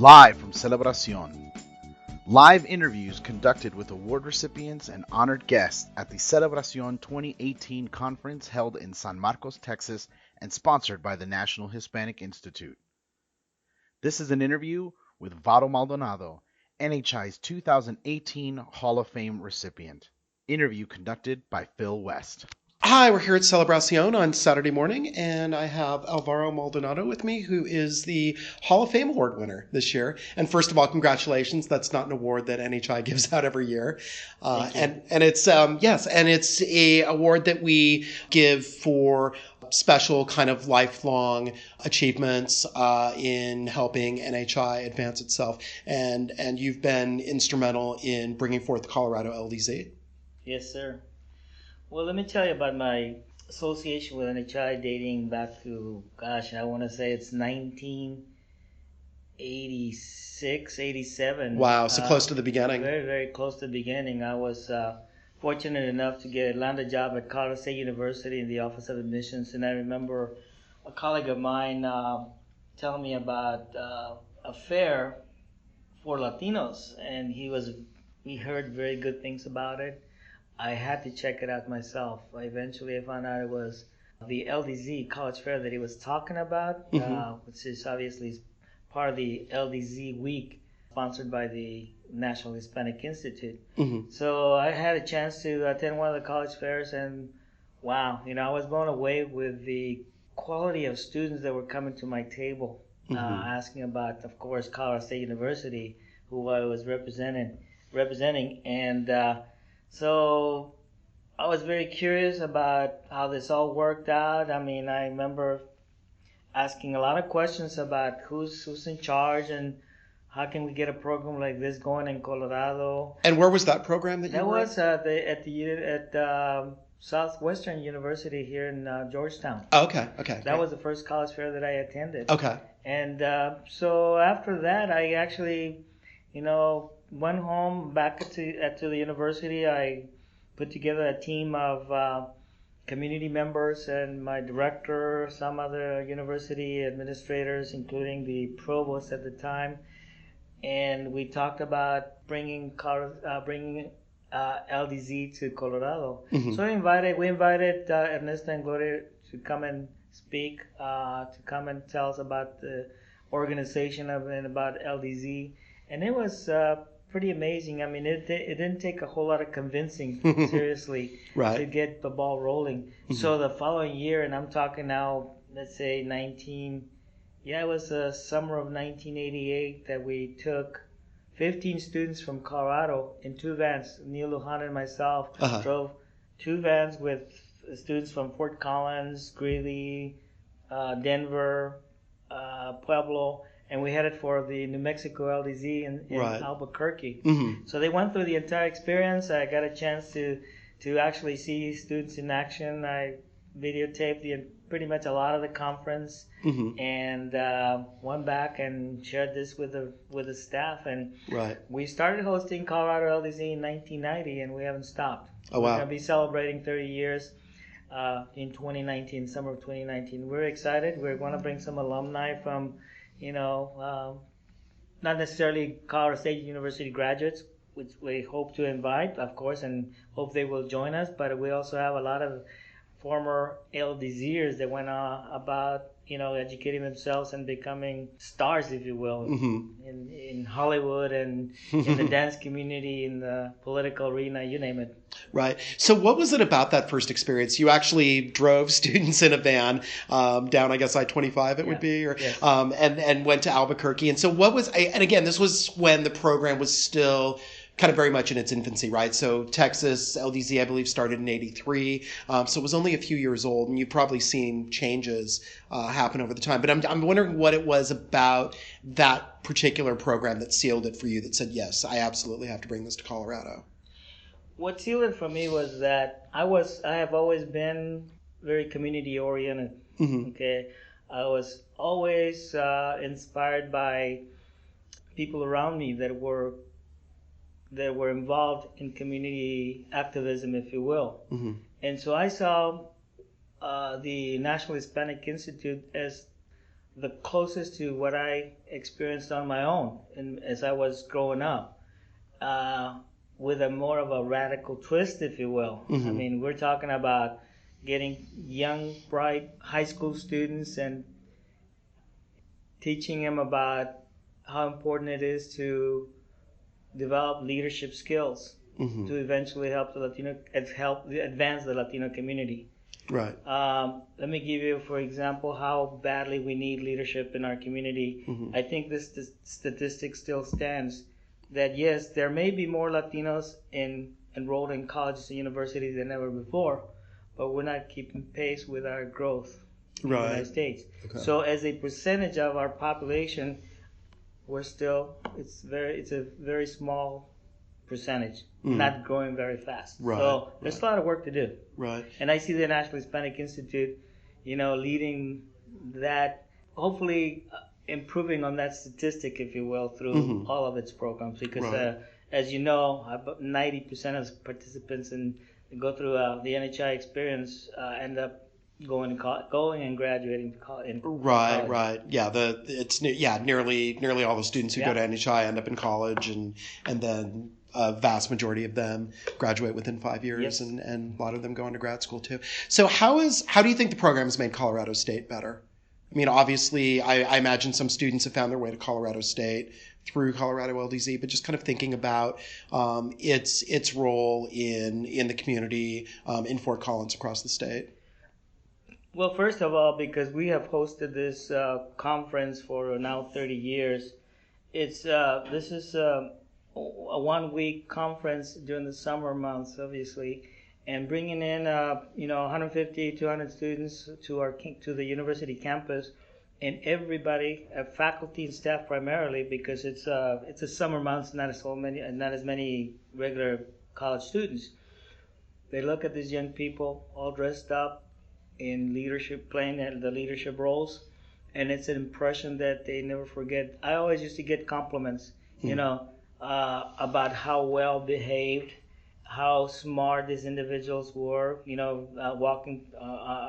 Live from Celebracion. Live interviews conducted with award recipients and honored guests at the Celebracion 2018 conference held in San Marcos, Texas, and sponsored by the National Hispanic Institute. This is an interview with Varo Maldonado, NHI's 2018 Hall of Fame recipient. Interview conducted by Phil West. Hi, we're here at Celebracion on Saturday morning, and I have Alvaro Maldonado with me, who is the Hall of Fame Award winner this year. And first of all, congratulations. That's not an award that NHI gives out every year. And it's, and it's a award that we give for special kind of lifelong achievements in helping NHI advance itself. And you've been instrumental in bringing forth the Colorado LDZ. Yes, sir. Well, let me tell you about my association with NHI dating back to, I want to say it's 1986, 87. Wow, so close to the beginning. Very, very close to the beginning. I was fortunate enough to get a landed job at Colorado State University in the Office of Admissions, and I remember a colleague of mine telling me about a fair for Latinos, and he heard very good things about it. I had to check it out myself. Eventually, I found out it was the LDZ College Fair that he was talking about, which is obviously part of the LDZ Week, sponsored by the National Hispanic Institute. So I had a chance to attend one of the college fairs, and wow, I was blown away with the quality of students that were coming to my table, asking about, of course, Colorado State University, who I was representing, and so I was very curious about how this all worked out. I mean, I remember asking a lot of questions about who's in charge and how can we get a program like this going in Colorado. And where was that program that you were was at Southwestern University here in Georgetown. Oh, okay. That was the first college fair that I attended. Okay. And so after that, I actually, went home back to the university. I put together a team of community members and my director, some other university administrators, including the provost at the time, and we talked about bringing LDZ to Colorado. So we invited Ernesto and Gloria to come and speak, to come and tell us about the organization and about LDZ, and it was pretty amazing. I mean, it didn't take a whole lot of convincing, seriously, to get the ball rolling. So the following year, and I'm talking now, let's say it was the summer of 1988 that we took 15 students from Colorado in two vans. Neil Lujan and myself drove two vans with students from Fort Collins, Greeley, Denver, Pueblo, and we headed for the New Mexico LDZ in Albuquerque. So they went through the entire experience. I got a chance to actually see students in action. I videotaped pretty much a lot of the conference, and went back and shared this with the staff. And we started hosting Colorado LDZ in 1990, and we haven't stopped. Oh, wow. We're going to be celebrating 30 years in 2019, summer of 2019. We're excited. We're going to bring some alumni from not necessarily Colorado State University graduates, which we hope to invite, of course, and hope they will join us. But we also have a lot of former LDZers that went about, educating themselves and becoming stars, if you will, in Hollywood and in the dance community, in the political arena, you name it. Right. So what was it about that first experience? You actually drove students in a van down, I guess, I-25 would be, and went to Albuquerque. And so and again, this was when the program was still kind of very much in its infancy, right? So Texas LDZ, I believe, started in 83. So it was only a few years old, and you've probably seen changes happen over the time. But I'm wondering what it was about that particular program that sealed it for you, that said, yes, I absolutely have to bring this to Colorado. What sealed it for me was that I have always been very community oriented. Okay, I was always inspired by people around me that were involved in community activism, if you will. And so I saw the National Hispanic Institute as the closest to what I experienced on my own and as I was growing up, with a more of a radical twist, if you will. I mean, we're talking about getting young, bright high school students and teaching them about how important it is to develop leadership skills to eventually help advance the Latino community. Right. Let me give you, for example, how badly we need leadership in our community. I think this statistic still stands that yes, there may be more Latinos enrolled in colleges and universities than ever before, but we're not keeping pace with our growth in the United States. Okay. So as a percentage of our population, it's a very small percentage, not growing very fast. Right. So there's a lot of work to do. Right. And I see the National Hispanic Institute, leading that, hopefully improving on that statistic, if you will, through all of its programs. Because as you know, about 90% of participants go through the NHI experience end up going and graduating in college. Right. Yeah, nearly all the students who go to NHI end up in college, and then a vast majority of them graduate within 5 years, and a lot of them go into grad school too. So how do you think the program has made Colorado State better? I mean, obviously, I imagine some students have found their way to Colorado State through Colorado LDZ, but just kind of thinking about its role in the community in Fort Collins across the state. Well, first of all, because we have hosted this conference for now 30 years, this is a 1 week conference during the summer months, obviously, and bringing in 150, 200 students to the university campus, and everybody, faculty and staff primarily, because it's a summer months, not as many regular college students. They look at these young people all dressed up in leadership, playing the leadership roles, and it's an impression that they never forget. I always used to get compliments, about how well behaved, how smart these individuals were, walking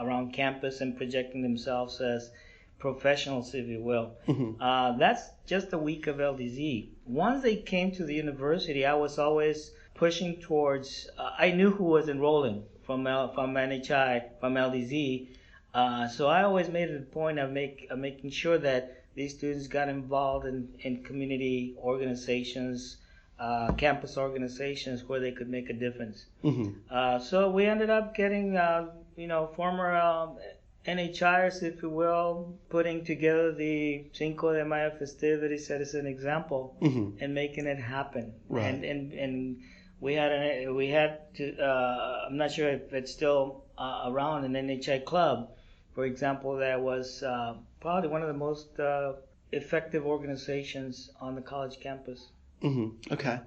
around campus and projecting themselves as professionals, if you will. That's just a week of LDZ. Once they came to the university, I was always pushing towards, I knew who was enrolling from NHI, from LDZ. So I always made it a point of making sure that these students got involved in community organizations, campus organizations where they could make a difference. So we ended up getting, former NHIers, if you will, putting together the Cinco de Mayo festivities as an example and making it happen. Right. And we had to, I'm not sure if it's still around, an NHI club, for example, that was probably one of the most effective organizations on the college campus. Okay.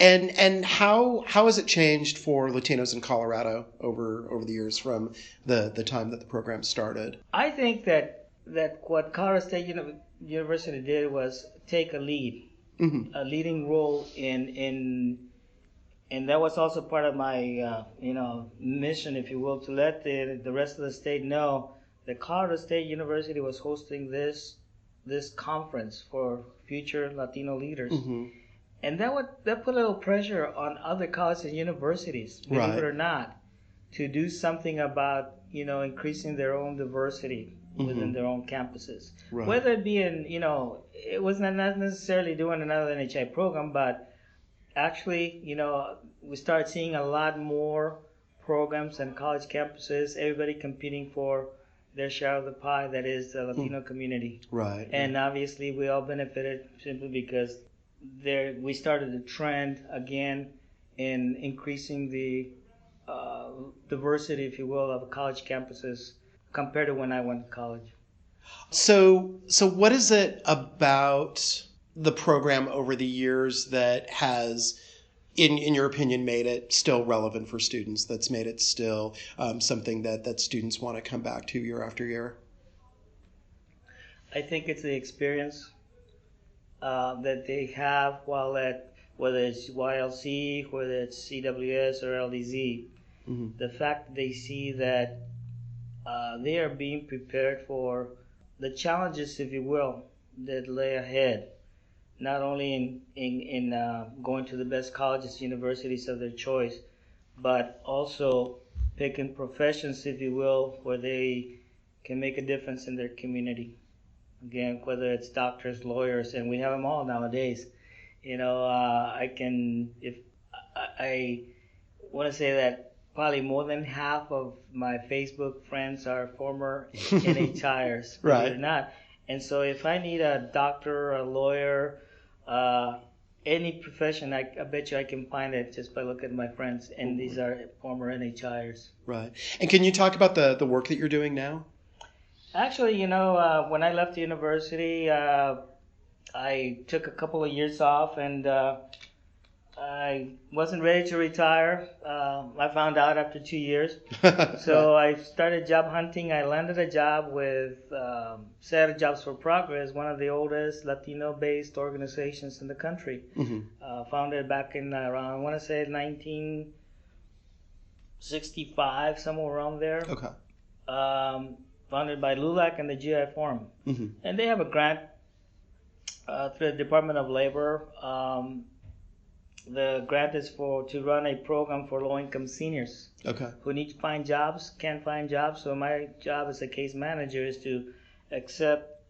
And how has it changed for Latinos in Colorado over the years from the time that the program started? I think that what Colorado State University did was take a leading role and that was also part of my mission, if you will, to let the rest of the state know that Colorado State University was hosting this conference for future Latino leaders. And that put a little pressure on other colleges and universities, believe it or not, to do something about increasing their own diversity within their own campuses. Whether it be it was not necessarily doing another NHI program, but actually, we start seeing a lot more programs on college campuses, everybody competing for their share of the pie that is the Latino community. Right. And obviously, we all benefited simply because we started a trend again in increasing the diversity, if you will, of college campuses compared to when I went to college. So what is it about the program over the years that has, in your opinion, made it still relevant for students, that's made it still something that students want to come back to year after year? I think it's the experience that they have while at, whether it's YLC, whether it's CWS or LDZ. The fact that they see that they are being prepared for the challenges, if you will, that lay ahead, not only in going to the best colleges, universities of their choice, but also picking professions, if you will, where they can make a difference in their community. Again, whether it's doctors, lawyers, and we have them all nowadays. I want to say that probably more than half of my Facebook friends are former NHIers, believe it or not. And so if I need a doctor, a lawyer, any profession, I bet you I can find it just by looking at my friends, and these are former NHIers. Right. And can you talk about the work that you're doing now? Actually, when I left the university, I took a couple of years off, and I wasn't ready to retire. I found out after 2 years. So I started job hunting. I landed a job with Saturday Jobs for Progress, one of the oldest Latino-based organizations in the country. Founded back in around, I want to say 1965, somewhere around there. Okay. Founded by LULAC and the GI Forum. And they have a grant through the Department of Labor. The grant is to run a program for low-income seniors who need to find jobs, can't find jobs. So my job as a case manager is to accept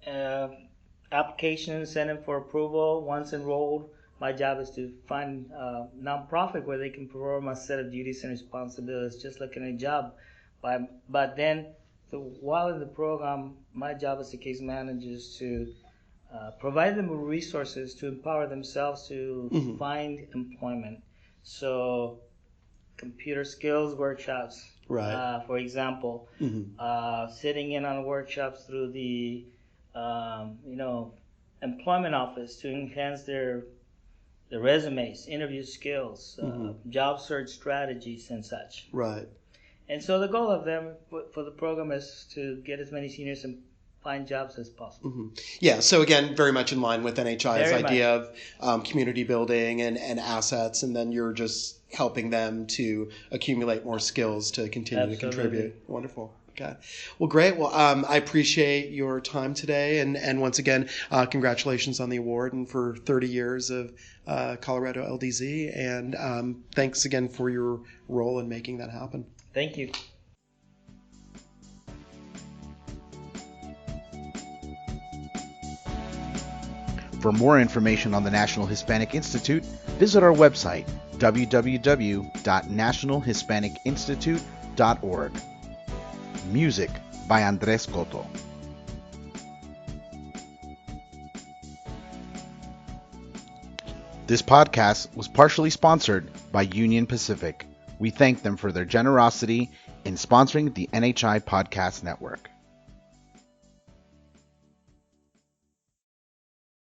applications, send them for approval. Once enrolled, my job is to find a nonprofit where they can perform a set of duties and responsibilities, just like any job. But then, while in the program, my job as a case manager is to provide them with resources to empower themselves to find employment. So, computer skills workshops, for example, sitting in on workshops through the employment office to enhance their resumes, interview skills, job search strategies, and such. Right. And so the goal of them for the program is to get as many seniors and find jobs as possible. Yeah, so again, very much in line with NHI's idea of community building and assets, and then you're just helping them to accumulate more skills to continue to contribute. Wonderful. Okay. Well, great. Well, I appreciate your time today, and once again, congratulations on the award and for 30 years of Colorado LDZ, and thanks again for your role in making that happen. Thank you. For more information on the National Hispanic Institute, visit our website, www.nationalhispanicinstitute.org. Music by Andres Cotto. This podcast was partially sponsored by Union Pacific. We thank them for their generosity in sponsoring the NHI Podcast Network.